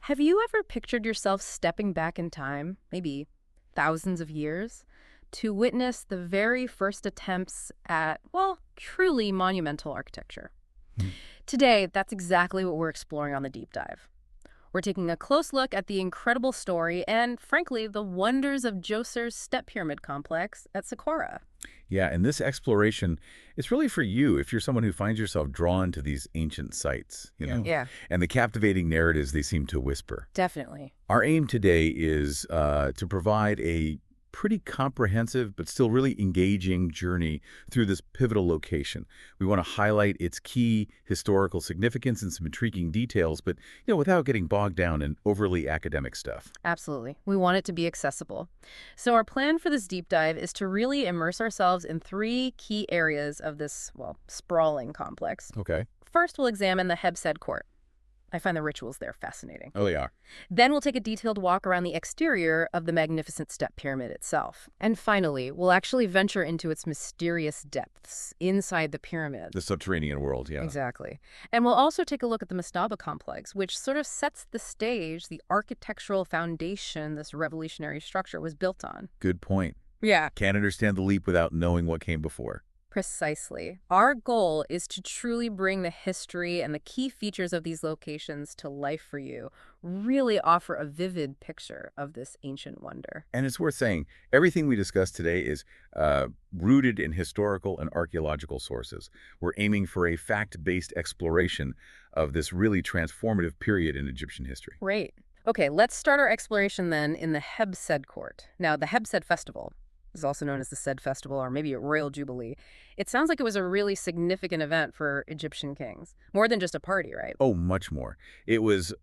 Have you ever pictured yourself stepping back in time, maybe thousands of years, to witness the very first attempts at, well, truly monumental architecture? Hmm. Today, that's exactly what we're exploring on the deep dive. We're taking a close look at the incredible story and, frankly, the wonders of Djoser's Step Pyramid complex at Saqqara. Yeah, and this exploration is really for you if you're someone who finds yourself drawn to these ancient sites, Yeah, and the captivating narratives they seem to whisper. definitely. Our aim today is to provide a pretty comprehensive but still really engaging journey through this pivotal location. We want to highlight its key historical significance and some intriguing details, but without getting bogged down in overly academic stuff. Absolutely. We want it to be accessible. So our plan for this deep dive is to really immerse ourselves in three key areas of this, well, sprawling complex. Okay. First, we'll examine the Heb Sed court. I find the rituals there fascinating. Oh, they are. Then we'll take a detailed walk around the exterior of the magnificent step pyramid itself. And finally, we'll actually venture into its mysterious depths inside the pyramid. The subterranean world, yeah. Exactly. And we'll also take a look at the Mastaba complex, which sort of sets the stage, the architectural foundation this revolutionary structure was built on. Good point. Yeah. Can't understand the leap without knowing what came before. Precisely. Our goal is to truly bring the history and the key features of these locations to life for you, really offer a vivid picture of this ancient wonder. And it's worth saying, everything we discussed today is rooted in historical and archaeological sources. We're aiming for a fact-based exploration of this really transformative period in Egyptian history. Great. Okay, let's start our exploration then in the Heb Sed court. Now, the Heb Sed festival is also known as the Sed Festival or maybe a Royal Jubilee. It sounds like it was a really significant event for Egyptian kings. More than just a party, right? Oh, much more. It was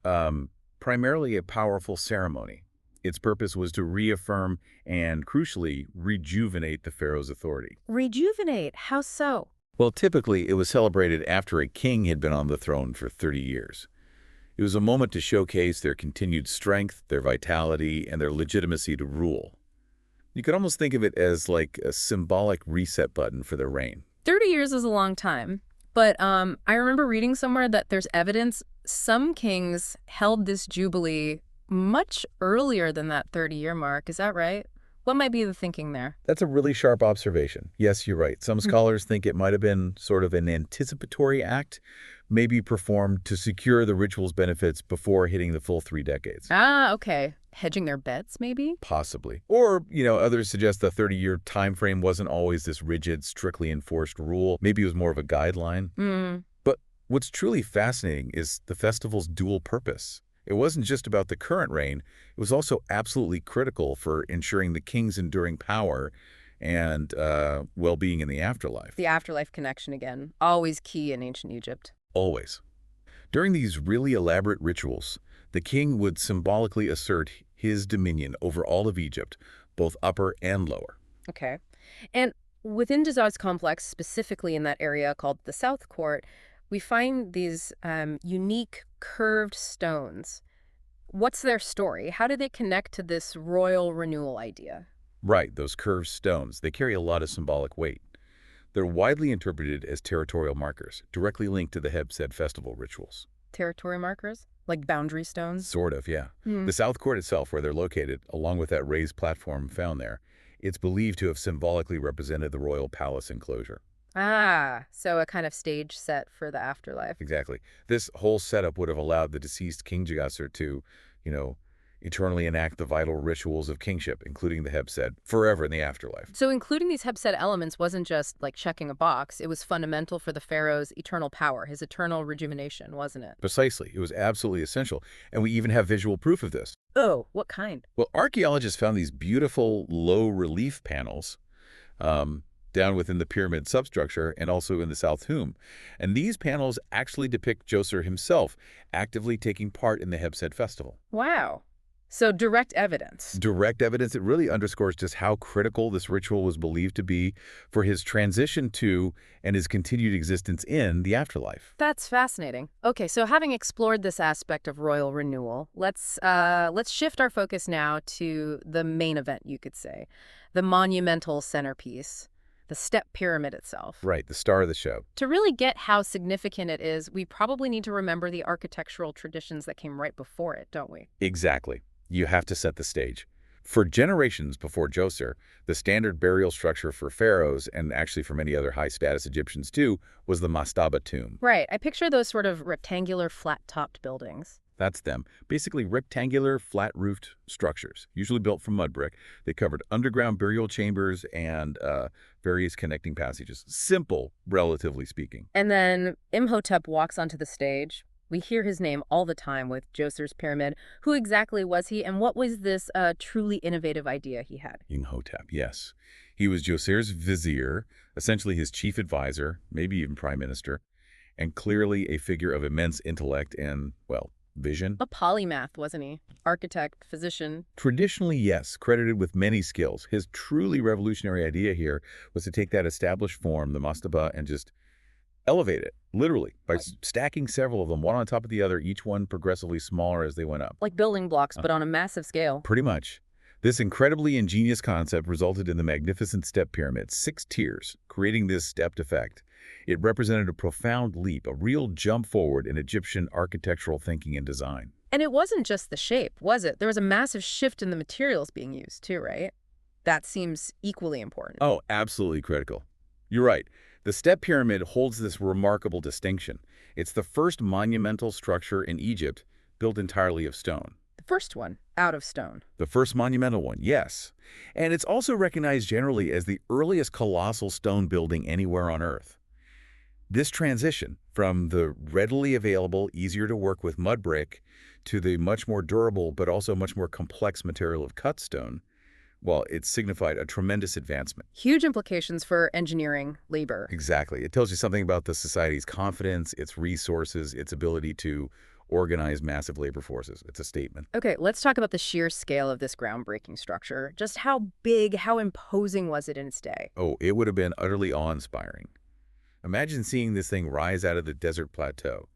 primarily a powerful ceremony. Its purpose was to reaffirm and, crucially, rejuvenate the pharaoh's authority. Rejuvenate? How so? Well, typically, it was celebrated after a king had been on the throne for 30 years. It was a moment to showcase their continued strength, their vitality, and their legitimacy to rule. You could almost think of it as like a symbolic reset button for their reign. 30 years is a long time. But I remember reading somewhere that there's evidence some kings held this jubilee much earlier than that 30-year mark. Is that right? What might be the thinking there? That's a really sharp observation. Yes, you're right. Some scholars think it might have been sort of an anticipatory act, maybe performed to secure the ritual's benefits before hitting the full 3 decades. Ah, okay. Hedging their bets, maybe? Possibly. Or, others suggest the 30-year time frame wasn't always this rigid, strictly enforced rule. Maybe it was more of a guideline. But what's truly fascinating is the festival's dual purpose. It wasn't just about the current reign. It was also absolutely critical for ensuring the king's enduring power and well-being in the afterlife. The afterlife connection again. Always key in ancient Egypt. Always. During these really elaborate rituals, the king would symbolically assert his dominion over all of Egypt, both upper and lower. Okay. And within Djoser's complex, specifically in that area called the South Court, we find these unique curved stones. What's their story? How do they connect to this royal renewal idea? Right, those curved stones. They carry a lot of symbolic weight. They're widely interpreted as territorial markers, directly linked to the Heb Sed festival rituals. Territory markers? Like boundary stones? Sort of, yeah. The South Court itself, where they're located, along with that raised platform found there, it's believed to have symbolically represented the royal palace enclosure. Ah, so a kind of stage set for the afterlife. Exactly. This whole setup would have allowed the deceased King Djoser to, eternally enact the vital rituals of kingship, including the Heb Sed, forever in the afterlife. So including these Heb Sed elements wasn't just like checking a box. It was fundamental for the pharaoh's eternal power, his eternal rejuvenation, wasn't it? Precisely. It was absolutely essential. And we even have visual proof of this. Oh, what kind? Well, archaeologists found these beautiful low relief panels down within the pyramid substructure and also in the South Tomb. And these panels actually depict Djoser himself actively taking part in the Heb Sed festival. Wow. So direct evidence. Direct evidence. It really underscores just how critical this ritual was believed to be for his transition to and his continued existence in the afterlife. That's fascinating. Okay, so having explored this aspect of royal renewal, let's shift our focus now to the main event, you could say, the monumental centerpiece, the step pyramid itself. Right, the star of the show. To really get how significant it is, we probably need to remember the architectural traditions that came right before it, don't we? Exactly. You have to set the stage. For generations before Djoser, the standard burial structure for pharaohs, and actually for many other high-status Egyptians too, was the Mastaba tomb. Right. I picture those sort of rectangular, flat-topped buildings. That's them. Basically rectangular, flat-roofed structures, usually built from mud brick. They covered underground burial chambers and various connecting passages. Simple, relatively speaking. And then Imhotep walks onto the stage. We hear his name all the time with Djoser's pyramid. Who exactly was he, and what was this truly innovative idea he had? Imhotep, yes. He was Djoser's vizier, essentially his chief advisor, maybe even prime minister, and clearly a figure of immense intellect and, well, vision. A polymath, wasn't he? Architect, physician. Traditionally, yes, credited with many skills. His truly revolutionary idea here was to take that established form, the mastaba, and just elevate it, literally, by stacking several of them, one on top of the other, each one progressively smaller as they went up. Like building blocks, but on a massive scale. Pretty much. This incredibly ingenious concept resulted in the magnificent step pyramid, 6 tiers, creating this stepped effect. It represented a profound leap, a real jump forward in Egyptian architectural thinking and design. And it wasn't just the shape, was it? There was a massive shift in the materials being used, too, right? That seems equally important. Oh, absolutely critical. You're right. The step pyramid holds this remarkable distinction. It's the first monumental structure in Egypt built entirely of stone. The first one, out of stone. The first monumental one, yes. And it's also recognized generally as the earliest colossal stone building anywhere on Earth. This transition from the readily available, easier to work with mud brick to the much more durable but also much more complex material of cut stone, well, it signified a tremendous advancement. Huge implications for engineering, labor. Exactly. It tells you something about the society's confidence, its resources, its ability to organize massive labor forces. It's a statement. Okay, let's talk about the sheer scale of this groundbreaking structure. Just how big, how imposing was it in its day? Oh, it would have been utterly awe-inspiring. Imagine seeing this thing rise out of the desert plateau.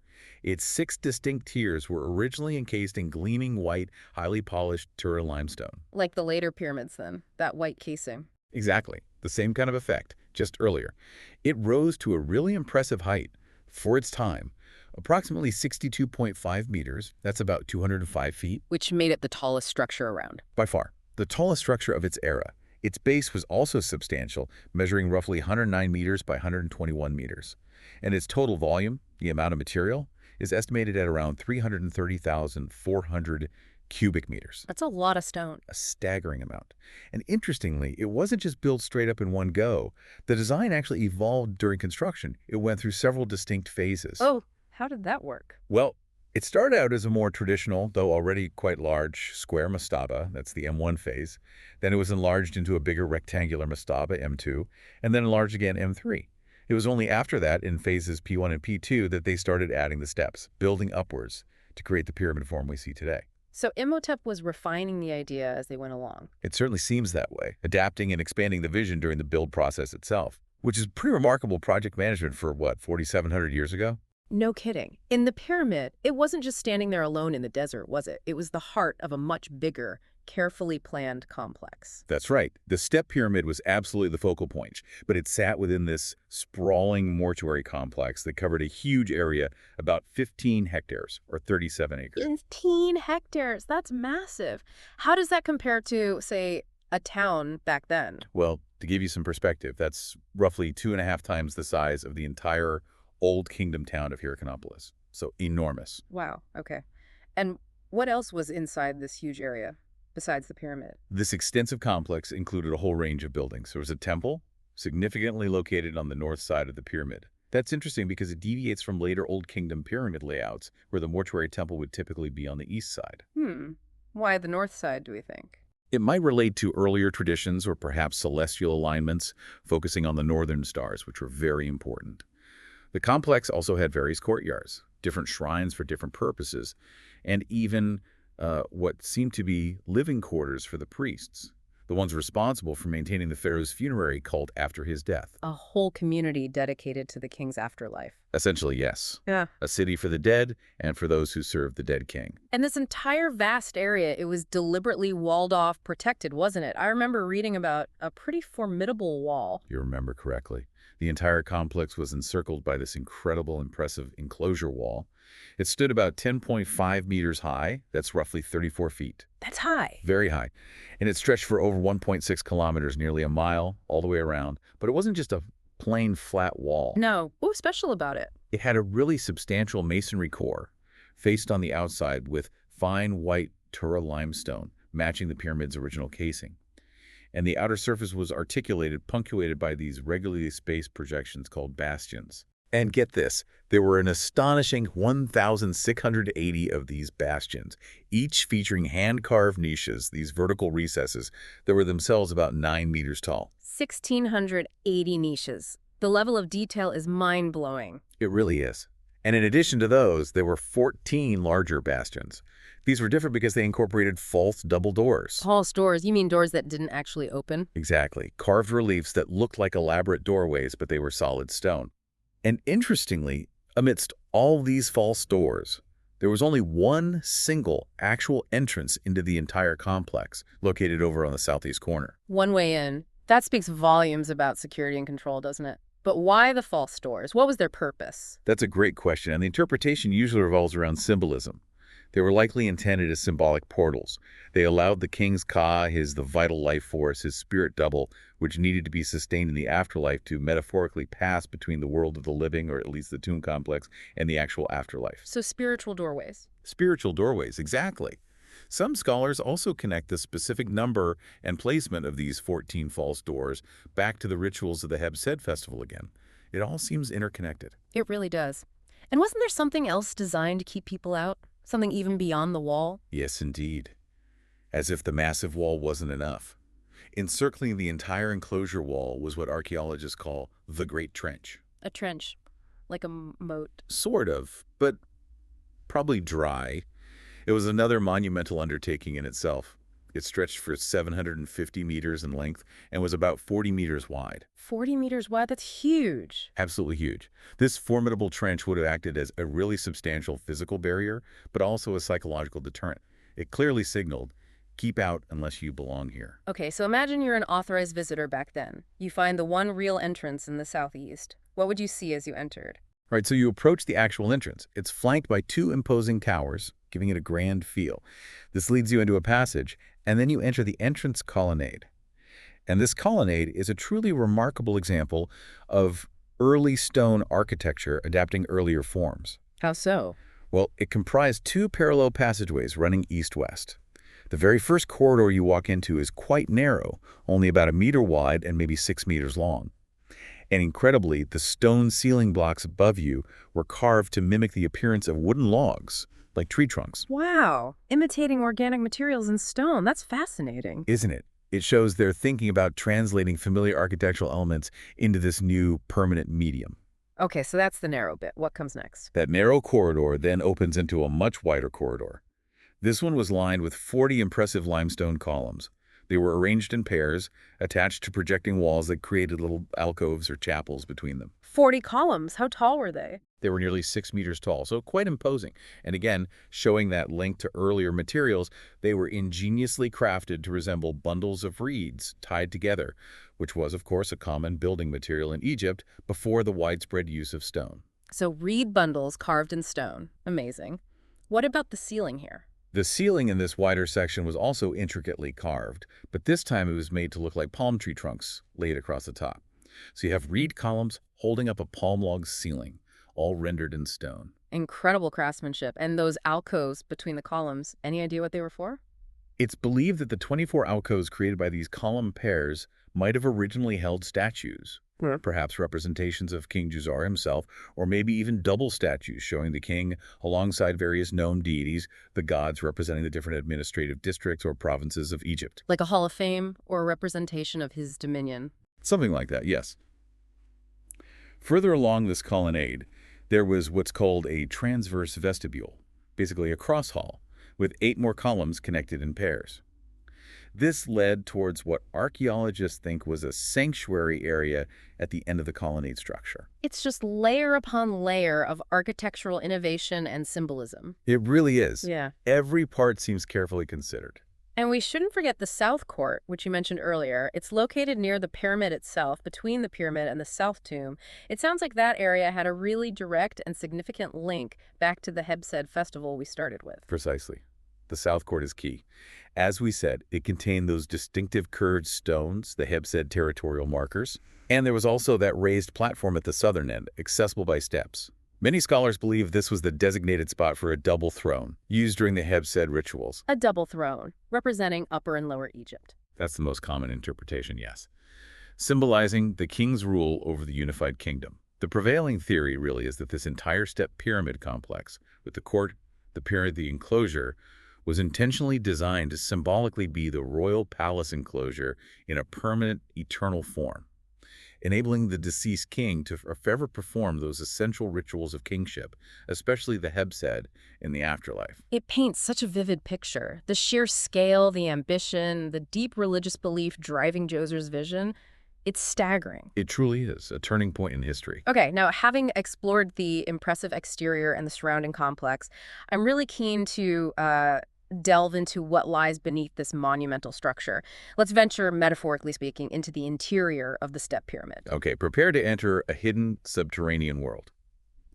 Its 6 distinct tiers were originally encased in gleaming white, highly polished Tura limestone. Like the later pyramids, then, that white casing. Exactly. The same kind of effect, just earlier. It rose to a really impressive height for its time, approximately 62.5 meters. That's about 205 feet. Which made it the tallest structure around. By far, the tallest structure of its era. Its base was also substantial, measuring roughly 109 meters by 121 meters. And its total volume, the amount of material, is estimated at around 330,400 cubic meters. That's a lot of stone. A staggering amount. And interestingly, it wasn't just built straight up in one go. The design actually evolved during construction. It went through several distinct phases. Oh, how did that work? Well, it started out as a more traditional, though already quite large, square mastaba. That's the M1 phase. Then it was enlarged into a bigger rectangular mastaba, M2, and then enlarged again, M3. It was only after that, in phases P1 and P2, that they started adding the steps, building upwards to create the pyramid form we see today. So Imhotep was refining the idea as they went along. It certainly seems that way, adapting and expanding the vision during the build process itself, which is pretty remarkable project management for, what, 4,700 years ago? No kidding. In the pyramid, it wasn't just standing there alone in the desert, was it? It was the heart of a much bigger, carefully planned complex. That's right. The step pyramid was absolutely the focal point, but it sat within this sprawling mortuary complex that covered a huge area, about 15 hectares, or 37 acres. 15 hectares. That's massive. How does that compare to, say, a town back then? Well, to give you some perspective, that's roughly 2.5 times the size of the entire Old Kingdom town of Hierakonpolis. So enormous. Wow. Okay. And what else was inside this huge area besides the pyramid? This extensive complex included a whole range of buildings. There was a temple, significantly located on the north side of the pyramid. That's interesting because it deviates from later Old Kingdom pyramid layouts, where the mortuary temple would typically be on the east side. Why the north side, do we think? It might relate to earlier traditions or perhaps celestial alignments, focusing on the northern stars, which were very important. The complex also had various courtyards, different shrines for different purposes, and even what seemed to be living quarters for the priests. the ones responsible for maintaining the pharaoh's funerary cult after his death. A whole community dedicated to the king's afterlife. Essentially, yes. Yeah. A city for the dead and for those who serve the dead king. And this entire vast area, it was deliberately walled off, protected, wasn't it? I remember reading about a pretty formidable wall. You remember correctly. The entire complex was encircled by this incredible, impressive enclosure wall. It stood about 10.5 meters high. That's roughly 34 feet. That's high. Very high. And it stretched for over 1.6 kilometers, nearly a mile, all the way around. But it wasn't just a plain, flat wall. No. What was special about it? It had a really substantial masonry core, faced on the outside with fine white Tura limestone, matching the pyramid's original casing. And the outer surface was articulated, punctuated by these regularly spaced projections called bastions. And get this, there were an astonishing 1,680 of these bastions, each featuring hand-carved niches, these vertical recesses that were themselves about 9 meters tall. 1,680 niches. The level of detail is mind-blowing. It really is. And in addition to those, there were 14 larger bastions. These were different because they incorporated false double doors. False doors? You mean doors that didn't actually open? Exactly. Carved reliefs that looked like elaborate doorways, but they were solid stone. And interestingly, amidst all these false doors, there was only one single actual entrance into the entire complex, located over on the southeast corner. One way in. That speaks volumes about security and control, doesn't it? But why the false doors? What was their purpose? That's a great question, and the interpretation usually revolves around symbolism. They were likely intended as symbolic portals. They allowed the king's Ka, the vital life force, his spirit double, which needed to be sustained in the afterlife, to metaphorically pass between the world of the living, or at least the tomb complex, and the actual afterlife. So spiritual doorways. Spiritual doorways, exactly. Some scholars also connect the specific number and placement of these 14 false doors back to the rituals of the Heb Sed festival again. It all seems interconnected. It really does. And wasn't there something else designed to keep people out? Something even beyond the wall? Yes, indeed. As if the massive wall wasn't enough. Encircling the entire enclosure wall was what archaeologists call the Great Trench. A trench. Like a moat. Sort of, but probably dry. It was another monumental undertaking in itself. It stretched for 750 meters in length and was about 40 meters wide. 40 meters wide? That's huge. Absolutely huge. This formidable trench would have acted as a really substantial physical barrier, but also a psychological deterrent. It clearly signaled, keep out unless you belong here. Okay, so imagine you're an authorized visitor back then. You find the one real entrance in the southeast. What would you see as you entered? Right, so you approach the actual entrance. It's flanked by two imposing towers, giving it a grand feel. This leads you into a passage, and then you enter the entrance colonnade. And this colonnade is a truly remarkable example of early stone architecture adapting earlier forms. How so? Well, it comprised two parallel passageways running east-west. The very first corridor you walk into is quite narrow, only about 1 meter wide and maybe 6 meters long. And incredibly, the stone ceiling blocks above you were carved to mimic the appearance of wooden logs, like tree trunks. Wow, imitating organic materials in stone. That's fascinating. Isn't it? It shows they're thinking about translating familiar architectural elements into this new permanent medium. Okay, so that's the narrow bit. What comes next? That narrow corridor then opens into a much wider corridor. This one was lined with 40 impressive limestone columns. They were arranged in pairs, attached to projecting walls that created little alcoves or chapels between them. 40 columns. How tall were they? They were nearly 6 meters tall, so quite imposing. And again, showing that link to earlier materials, they were ingeniously crafted to resemble bundles of reeds tied together, which was, of course, a common building material in Egypt before the widespread use of stone. So reed bundles carved in stone. Amazing. What about the ceiling here? The ceiling in this wider section was also intricately carved, but this time it was made to look like palm tree trunks laid across the top. So you have reed columns holding up a palm log ceiling, all rendered in stone. Incredible craftsmanship. And those alcoves between the columns, any idea what they were for? It's believed that the 24 alcoves created by these column pairs might have originally held statues, perhaps representations of King Djoser himself, or maybe even double statues showing the king alongside various known deities, the gods representing the different administrative districts or provinces of Egypt. Like a hall of fame or a representation of his dominion. Something like that, yes. Further along this colonnade, there was what's called a transverse vestibule, basically a cross hall, with 8 more columns connected in pairs. This led towards what archaeologists think was a sanctuary area at the end of the colonnade structure. It's just layer upon layer of architectural innovation and symbolism. It really is. Yeah. Every part seems carefully considered. And we shouldn't forget the South Court, which you mentioned earlier. It's located near the pyramid itself, between the pyramid and the South Tomb. It sounds like that area had a really direct and significant link back to the Heb Sed festival we started with. Precisely. The South Court is key. As we said, it contained those distinctive curved stones, the Heb Sed territorial markers, and there was also that raised platform at the southern end, accessible by steps. Many scholars believe this was the designated spot for a double throne, used during the Heb Sed rituals. A double throne, representing Upper and Lower Egypt. That's the most common interpretation, yes. Symbolizing the king's rule over the unified kingdom. The prevailing theory really is that this entire step pyramid complex, with the court, the pyramid, the enclosure, was intentionally designed to symbolically be the royal palace enclosure in a permanent, eternal form, enabling the deceased king to forever perform those essential rituals of kingship, especially the Heb Sed, in the afterlife. It paints such a vivid picture. The sheer scale, the ambition, the deep religious belief driving Djoser's vision. It's staggering. It truly is a turning point in history. Okay, now having explored the impressive exterior and the surrounding complex, I'm really keen to delve into what lies beneath this monumental structure. Let's venture, metaphorically speaking, into the interior of the step pyramid. Okay, prepare to enter a hidden subterranean world.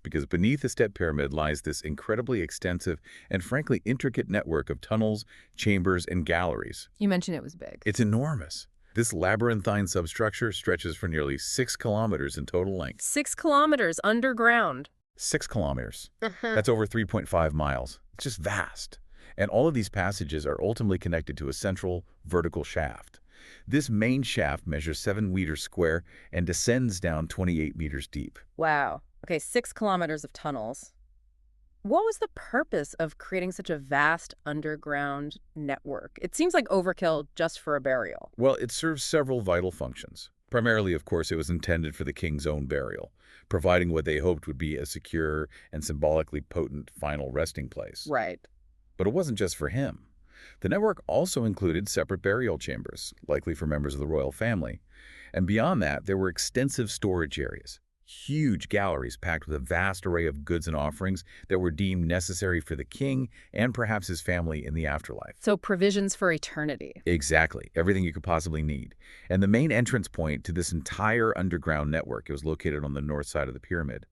Because beneath the step pyramid lies this incredibly extensive and frankly intricate network of tunnels, chambers, and galleries. You mentioned it was big. It's enormous. This labyrinthine substructure stretches for nearly 6 kilometers in total length. 6 kilometers underground. 6 kilometers. That's over 3.5 miles. It's just vast. And all of these passages are ultimately connected to a central vertical shaft. This main shaft measures 7 meters square and descends down 28 meters deep. Wow. Okay, 6 kilometers of tunnels. What was the purpose of creating such a vast underground network? It seems like overkill just for a burial. Well, it serves several vital functions. Primarily, of course, it was intended for the king's own burial, providing what they hoped would be a secure and symbolically potent final resting place. Right. But it wasn't just for him. The network also included separate burial chambers, likely for members of the royal family. And beyond that, there were extensive storage areas, huge galleries packed with a vast array of goods and offerings that were deemed necessary for the king and perhaps his family in the afterlife. So provisions for eternity. Exactly. Everything you could possibly need. And the main entrance point to this entire underground network, it was located on the north side of the pyramid.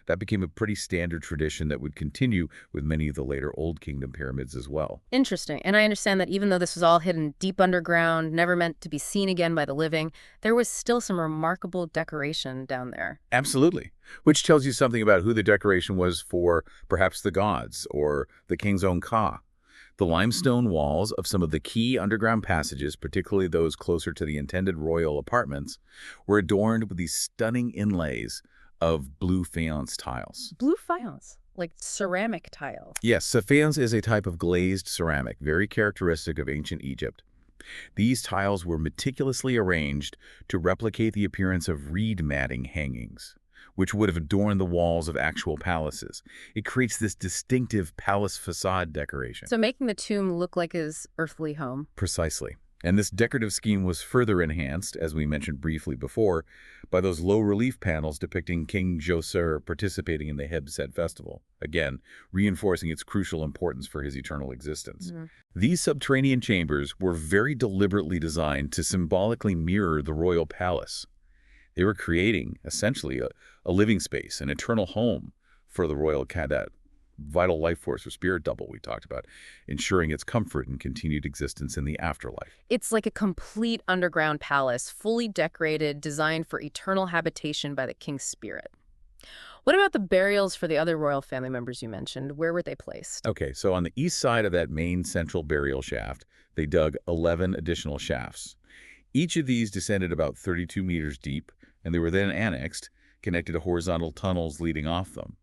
That became a pretty standard tradition that would continue with many of the later Old Kingdom pyramids as well. Interesting. And I understand that even though this was all hidden deep underground, never meant to be seen again by the living, there was still some remarkable decoration down there. Absolutely. Which tells you something about who the decoration was for, perhaps the gods or the king's own Ka. The limestone walls of some of the key underground passages, particularly those closer to the intended royal apartments, were adorned with these stunning inlays of blue faience tiles. Blue faience, like ceramic tile. Yes, faience is a type of glazed ceramic, very characteristic of ancient Egypt. These tiles were meticulously arranged to replicate the appearance of reed matting hangings, which would have adorned the walls of actual palaces. It creates this distinctive palace facade decoration. So making the tomb look like his earthly home. Precisely. And this decorative scheme was further enhanced, as we mentioned briefly before, by those low-relief panels depicting King Djoser participating in the Heb Sed festival, again, reinforcing its crucial importance for his eternal existence. These subterranean chambers were very deliberately designed to symbolically mirror the royal palace. They were creating, essentially, a living space, an eternal home for the royal that vital life force or spirit double we talked about, ensuring its comfort and continued existence in the afterlife. It's like a complete underground palace, fully decorated, designed for eternal habitation by the king's spirit. What about the burials for the other royal family members you mentioned? Where were they placed? Okay, so on the east side of that main central burial shaft, they dug 11 additional shafts. Each of these descended about 32 meters deep, and they were then annexed, connected to horizontal tunnels leading off them.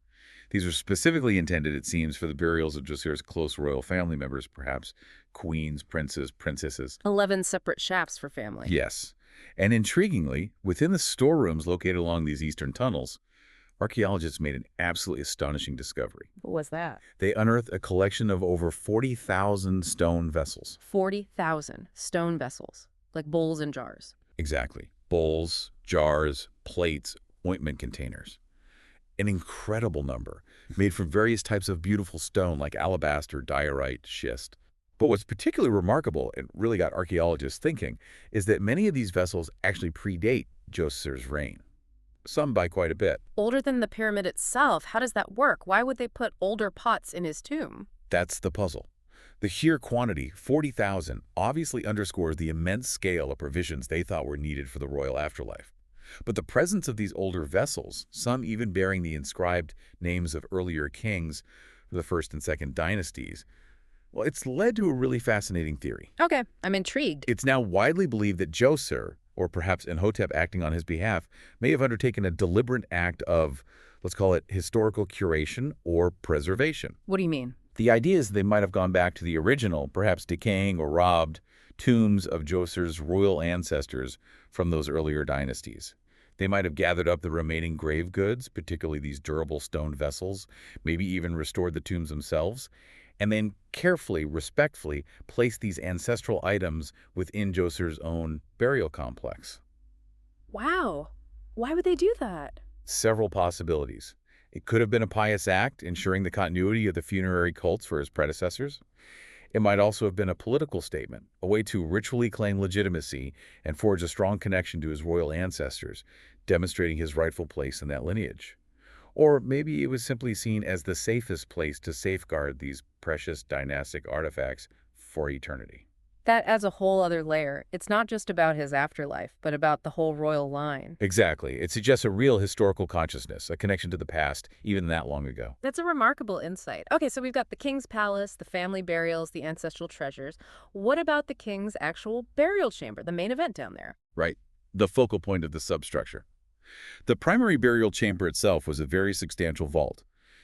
These were specifically intended, it seems, for the burials of Djoser's close royal family members, perhaps queens, princes, princesses. 11 separate shafts for family. Yes. And intriguingly, within the storerooms located along these eastern tunnels Archaeologists made an absolutely astonishing discovery. What was that? They unearthed a collection of over 40,000 stone vessels. 40,000 stone vessels, like bowls and jars. Exactly. Bowls, jars, plates, ointment containers. An incredible number, made from various types of beautiful stone like alabaster, diorite, schist. But what's particularly remarkable, and really got archaeologists thinking, is that many of these vessels actually predate Djoser's reign. Some by quite a bit. Older than the pyramid itself. How does that work? Why would they put older pots in his tomb? That's the puzzle. The sheer quantity, 40,000, obviously underscores the immense scale of provisions they thought were needed for the royal afterlife. But the presence of these older vessels, some even bearing the inscribed names of earlier kings for the first and second dynasties, well, it's led to a really fascinating theory. Okay, I'm intrigued. It's now widely believed that Djoser, or perhaps Imhotep acting on his behalf, may have undertaken a deliberate act of, let's call it, historical curation or preservation. What do you mean? The idea is they might have gone back to the original, perhaps decaying or robbed, tombs of Djoser's royal ancestors from those earlier dynasties. They might have gathered up the remaining grave goods, particularly these durable stone vessels, maybe even restored the tombs themselves, and then carefully, respectfully, placed these ancestral items within Djoser's own burial complex. Wow. Why would they do that? Several possibilities. It could have been a pious act, ensuring the continuity of the funerary cults for his predecessors. It might also have been a political statement, a way to ritually claim legitimacy and forge a strong connection to his royal ancestors, demonstrating his rightful place in that lineage. Or maybe it was simply seen as the safest place to safeguard these precious dynastic artifacts for eternity. That adds a whole other layer. It's not just about his afterlife, but about the whole royal line. Exactly. It suggests a real historical consciousness, a connection to the past, even that long ago. That's a remarkable insight. Okay, so we've got the king's palace, the family burials, the ancestral treasures. What about the king's actual burial chamber, the main event down there? Right. The focal point of the substructure. The primary burial chamber itself was a very substantial vault.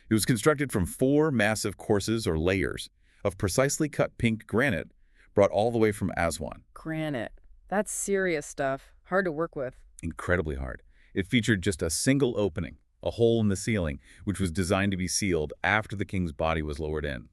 It was constructed from 4 massive courses or layers of precisely cut pink granite brought all the way from Aswan. Granite. That's serious stuff. Hard to work with. Incredibly hard. It featured just a single opening, a hole in the ceiling, which was designed to be sealed after the king's body was lowered in.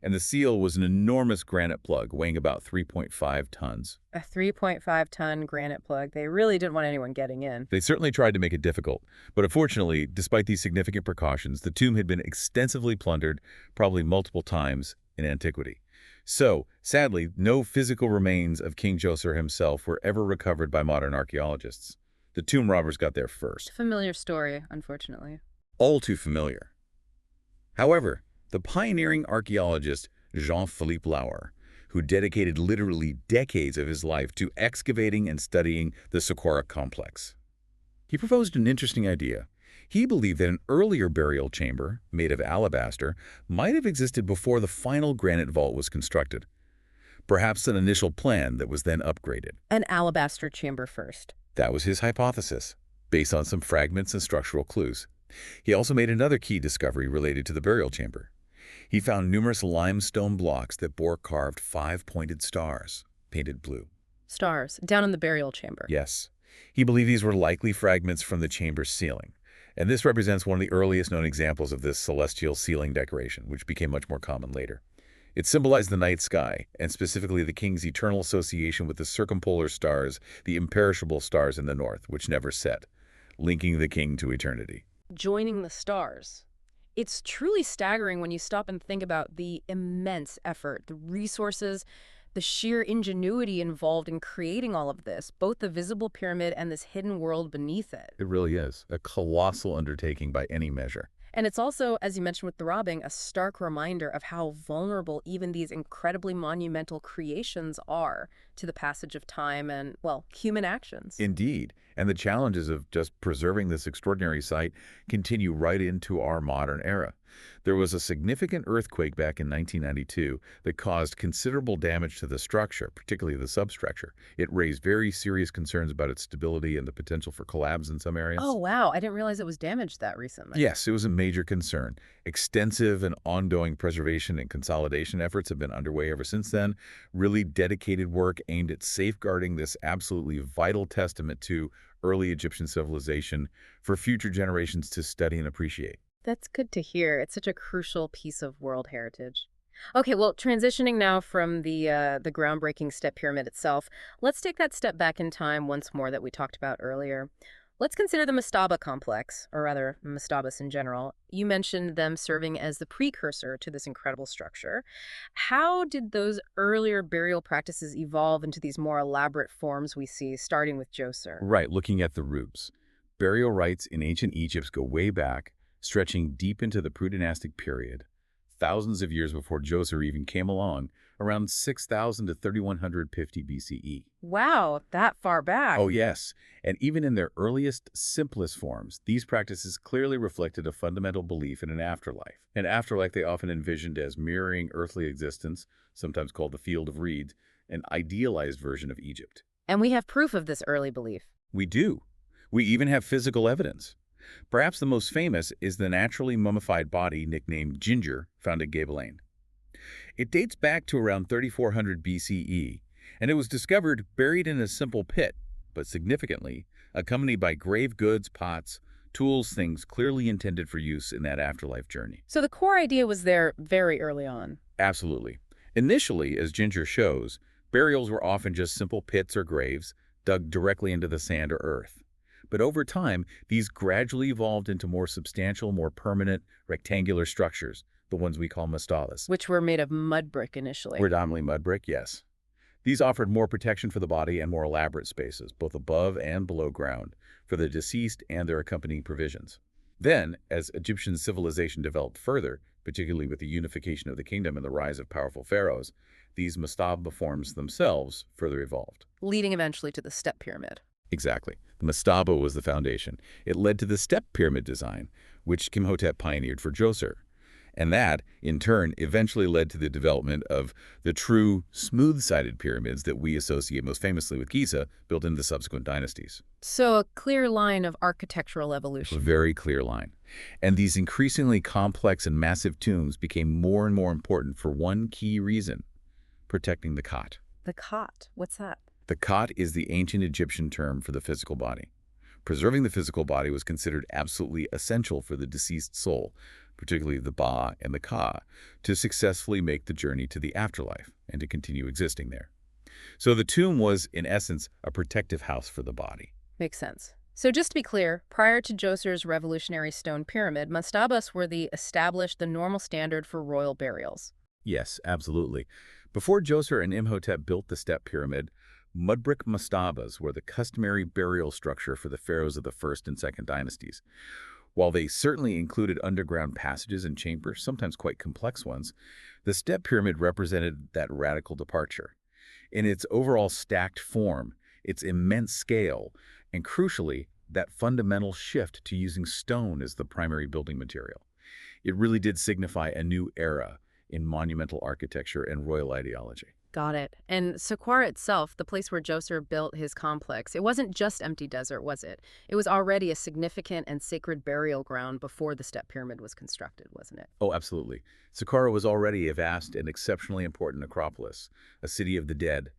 And the seal was an enormous granite plug weighing about 3.5 tons. A 3.5-ton granite plug. They really didn't want anyone getting in. They certainly tried to make it difficult, but unfortunately, despite these significant precautions, the tomb had been extensively plundered, probably multiple times, in antiquity. So, sadly, no physical remains of King Djoser himself were ever recovered by modern archaeologists. The tomb robbers got there first. Familiar story, unfortunately. All too familiar. However, the pioneering archaeologist Jean-Philippe Lauer, who dedicated literally decades of his life to excavating and studying the Saqqara complex, he proposed an interesting idea. He believed that an earlier burial chamber, made of alabaster, might have existed before the final granite vault was constructed. Perhaps an initial plan that was then upgraded. An alabaster chamber first. That was his hypothesis, based on some fragments and structural clues. He also made another key discovery related to the burial chamber. He found numerous limestone blocks that bore carved 5-pointed stars, painted blue. Stars, down in the burial chamber. Yes. He believed these were likely fragments from the chamber's ceiling. And this represents one of the earliest known examples of this celestial ceiling decoration, which became much more common later. It symbolized the night sky, and specifically the king's eternal association with the circumpolar stars, the imperishable stars in the north, which never set, linking the king to eternity. Joining the stars. It's truly staggering when you stop and think about the immense effort, the resources, the sheer ingenuity involved in creating all of this, both the visible pyramid and this hidden world beneath it. It really is a colossal undertaking by any measure. And it's also, as you mentioned with the robbing, a stark reminder of how vulnerable even these incredibly monumental creations are to the passage of time and, well, human actions. Indeed. And the challenges of just preserving this extraordinary site continue right into our modern era. There was a significant earthquake back in 1992 that caused considerable damage to the structure, particularly the substructure. It raised very serious concerns about its stability and the potential for collapse in some Oh, areas. wow. I didn't realize it was damaged that recently. Yes, it was a major concern. Extensive and ongoing preservation and consolidation efforts have been underway ever since then. Really dedicated work aimed at safeguarding this absolutely vital testament to early Egyptian civilization for future generations to study and appreciate. That's good to hear. It's such a crucial piece of world heritage. Okay, well, transitioning now from the groundbreaking step pyramid itself, let's take that step back in time once more that we talked about earlier. Let's consider the Mastaba complex, or rather, Mastabas in general. You mentioned them serving as the precursor to this incredible structure. How did those earlier burial practices evolve into these more elaborate forms we see, starting with Djoser? Right, looking at the roots. Burial rites in ancient Egypt go way back, stretching deep into the pre-dynastic period, thousands of years before Djoser even came along, around 6,000 to 3,150 BCE. Wow, that far Oh, back. yes. And even in their earliest, simplest forms, these practices clearly reflected a fundamental belief in an afterlife. An afterlife they often envisioned as mirroring earthly existence, sometimes called the Field of Reeds, an idealized version of Egypt. And we have proof of this early belief. We do. We even have physical evidence. Perhaps the most famous is the naturally mummified body nicknamed Ginger found at Gebelane. It dates back to around 3400 BCE, and it was discovered buried in a simple pit, but significantly, accompanied by grave goods, pots, tools, things clearly intended for use in that afterlife journey. So the core idea was there very early on. Absolutely. Initially, as Ginger shows, burials were often just simple pits or graves dug directly into the sand or earth. But over time, these gradually evolved into more substantial, more permanent, rectangular structures, the ones we call mastabas. Which were made of mud brick initially. Predominantly mud brick, yes. These offered more protection for the body and more elaborate spaces, both above and below ground, for the deceased and their accompanying provisions. Then, as Egyptian civilization developed further, particularly with the unification of the kingdom and the rise of powerful pharaohs, these mastaba forms themselves further evolved. Leading eventually to the step pyramid. Exactly. The mastaba was the foundation. It led to the step pyramid design, which Imhotep pioneered for Djoser. And that, in turn, eventually led to the development of the true smooth-sided pyramids that we associate most famously with Giza, built into the subsequent dynasties. So a clear line of architectural A evolution. very clear line. And these increasingly complex and massive tombs became more and more important for one key reason: protecting the Khat. The cot. What's that? The Khat is the ancient Egyptian term for the physical body. Preserving the physical body was considered absolutely essential for the deceased soul, particularly the Ba and the Ka, to successfully make the journey to the afterlife and to continue existing there. So the tomb was, in essence, a protective house for the body. Makes sense. So just to be clear, prior to Djoser's revolutionary stone pyramid, mastabas were the normal standard for royal burials. Yes, absolutely. Before Djoser and Imhotep built the step pyramid, mud brick mastabas were the customary burial structure for the pharaohs of the first and second dynasties. While they certainly included underground passages and chambers, sometimes quite complex ones, the step pyramid represented that radical departure. In its overall stacked form, its immense scale, and crucially, that fundamental shift to using stone as the primary building material. It really did signify a new era in monumental architecture and royal ideology. Got it. And Saqqara itself, the place where Djoser built his complex, it wasn't just empty desert, was it? It was already a significant and sacred burial ground before the step pyramid was constructed, wasn't it? Oh, absolutely. Saqqara was already a vast and exceptionally important necropolis, a city of the dead,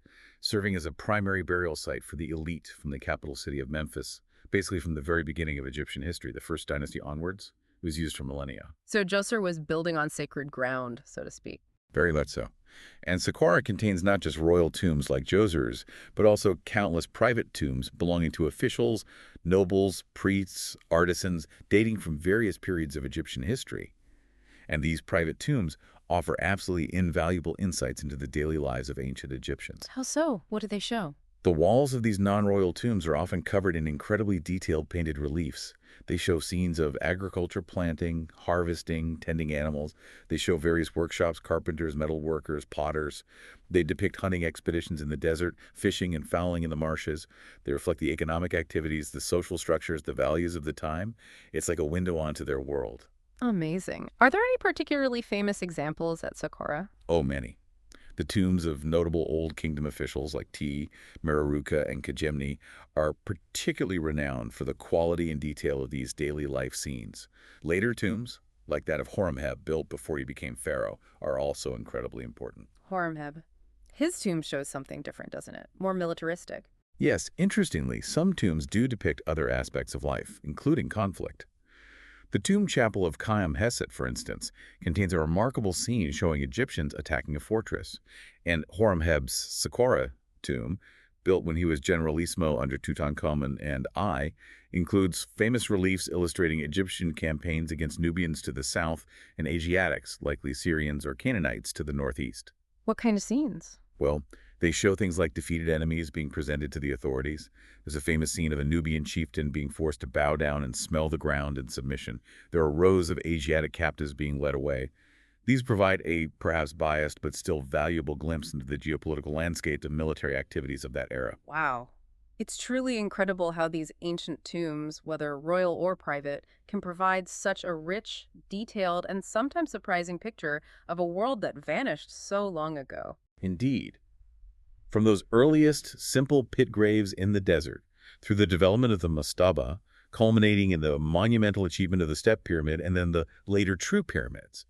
serving as a primary burial site for the elite from the capital city of Memphis, basically from the very beginning of Egyptian history, the first dynasty onwards. It was used for millennia. So Djoser was building on sacred ground, so to speak. Very much so. And Saqqara contains not just royal tombs like Djoser's, but also countless private tombs belonging to officials, nobles, priests, artisans, dating from various periods of Egyptian history. And these private tombs offer absolutely invaluable insights into the daily lives of ancient Egyptians. How so? What do they show? The walls of these non-royal tombs are often covered in incredibly detailed painted reliefs. They show scenes of agriculture, planting, harvesting, tending animals. They show various workshops, carpenters, metal workers, potters. They depict hunting expeditions in the desert, fishing and fowling in the marshes. They reflect the economic activities, the social structures, the values of the time. It's like a window onto their world. Amazing. Are there any particularly famous examples at Saqqara? Oh, many. The tombs of notable Old Kingdom officials like Mereruka, and Kajemni are particularly renowned for the quality and detail of these daily life scenes. Later tombs, like that of Horemheb, built before he became pharaoh, are also incredibly important. Horemheb. His tomb shows something different, doesn't it? More militaristic. Yes, interestingly, some tombs do depict other aspects of life, including conflict. The tomb chapel of Heb Sed, for instance, contains a remarkable scene showing Egyptians attacking a fortress, and Horemheb's Saqqara tomb, built when he was Generalissimo under Tutankhamun and I, includes famous reliefs illustrating Egyptian campaigns against Nubians to the south and Asiatics, likely Syrians or Canaanites, to the northeast. What kind of scenes? Well, they show things like defeated enemies being presented to the authorities. There's a famous scene of a Nubian chieftain being forced to bow down and smell the ground in submission. There are rows of Asiatic captives being led away. These provide a perhaps biased but still valuable glimpse into the geopolitical landscape and military activities of that era. Wow. It's truly incredible how these ancient tombs, whether royal or private, can provide such a rich, detailed, and sometimes surprising picture of a world that vanished so long ago. Indeed. From those earliest, simple pit graves in the desert, through the development of the Mastaba, culminating in the monumental achievement of the Step Pyramid and then the later true pyramids.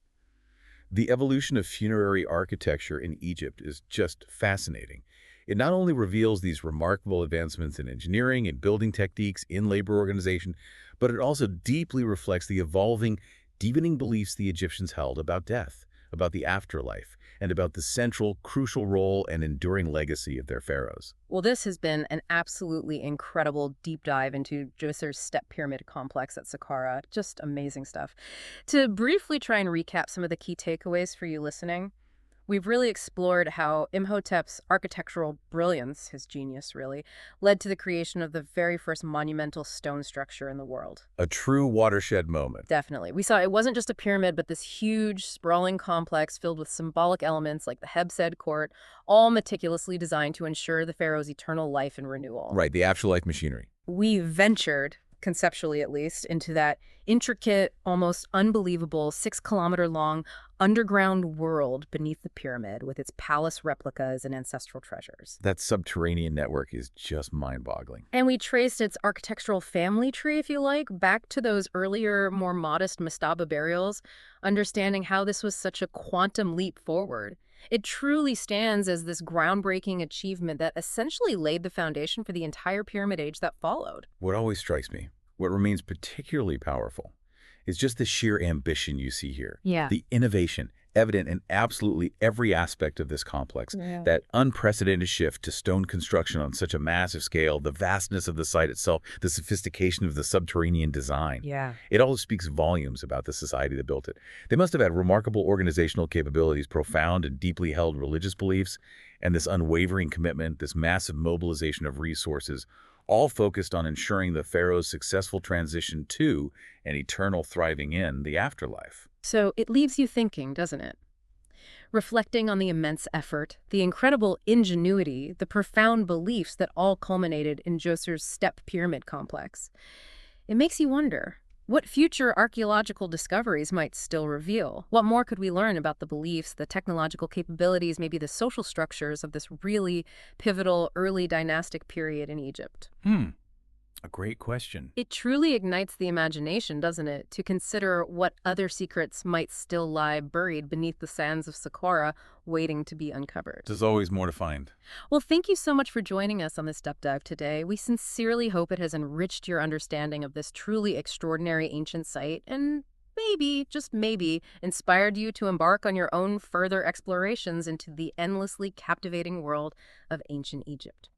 The evolution of funerary architecture in Egypt is just fascinating. It not only reveals these remarkable advancements in engineering and building techniques in labor organization, but it also deeply reflects the evolving, deepening beliefs the Egyptians held about death, about the afterlife, and about the central, crucial role and enduring legacy of their pharaohs. Well, this has been an absolutely incredible deep dive into Djoser's Step Pyramid complex at Saqqara. Just amazing stuff. To briefly try and recap some of the key takeaways for you listening, we've really explored how Imhotep's architectural brilliance, his genius really, led to the creation of the very first monumental stone structure in the world. A true watershed moment. Definitely. We saw it wasn't just a pyramid, but this huge, sprawling complex filled with symbolic elements like the Heb Sed court, all meticulously designed to ensure the pharaoh's eternal life and renewal. Right, the afterlife machinery. We ventured, conceptually at least, into that intricate, almost unbelievable 6-kilometer long underground world beneath the pyramid with its palace replicas and ancestral treasures. That subterranean network is just mind-boggling. And we traced its architectural family tree, if you like, back to those earlier, more modest Mastaba burials, understanding how this was such a quantum leap forward. It truly stands as this groundbreaking achievement that essentially laid the foundation for the entire pyramid age that followed. What always strikes me, what remains particularly powerful, is just the sheer ambition you see here. Yeah. The innovation evident in absolutely every aspect of this complex. Yeah. That unprecedented shift to stone construction on such a massive scale, the vastness of the site itself, the sophistication of the subterranean design. Yeah. It all speaks volumes about the society that built it. They must have had remarkable organizational capabilities, profound and deeply held religious beliefs, and this unwavering commitment, this massive mobilization of resources, all focused on ensuring the pharaoh's successful transition to and eternal thriving in the afterlife. So it leaves you thinking, doesn't it? Reflecting on the immense effort, the incredible ingenuity, the profound beliefs that all culminated in Djoser's Step Pyramid complex. It makes you wonder, what future archaeological discoveries might still reveal? What more could we learn about the beliefs, the technological capabilities, maybe the social structures of this really pivotal early dynastic period in Egypt? A great question. It truly ignites the imagination, doesn't it, to consider what other secrets might still lie buried beneath the sands of Saqqara, waiting to be uncovered. There's always more to find. Well, thank you so much for joining us on this Step Dive today. We sincerely hope it has enriched your understanding of this truly extraordinary ancient site and maybe, just maybe, inspired you to embark on your own further explorations into the endlessly captivating world of ancient Egypt.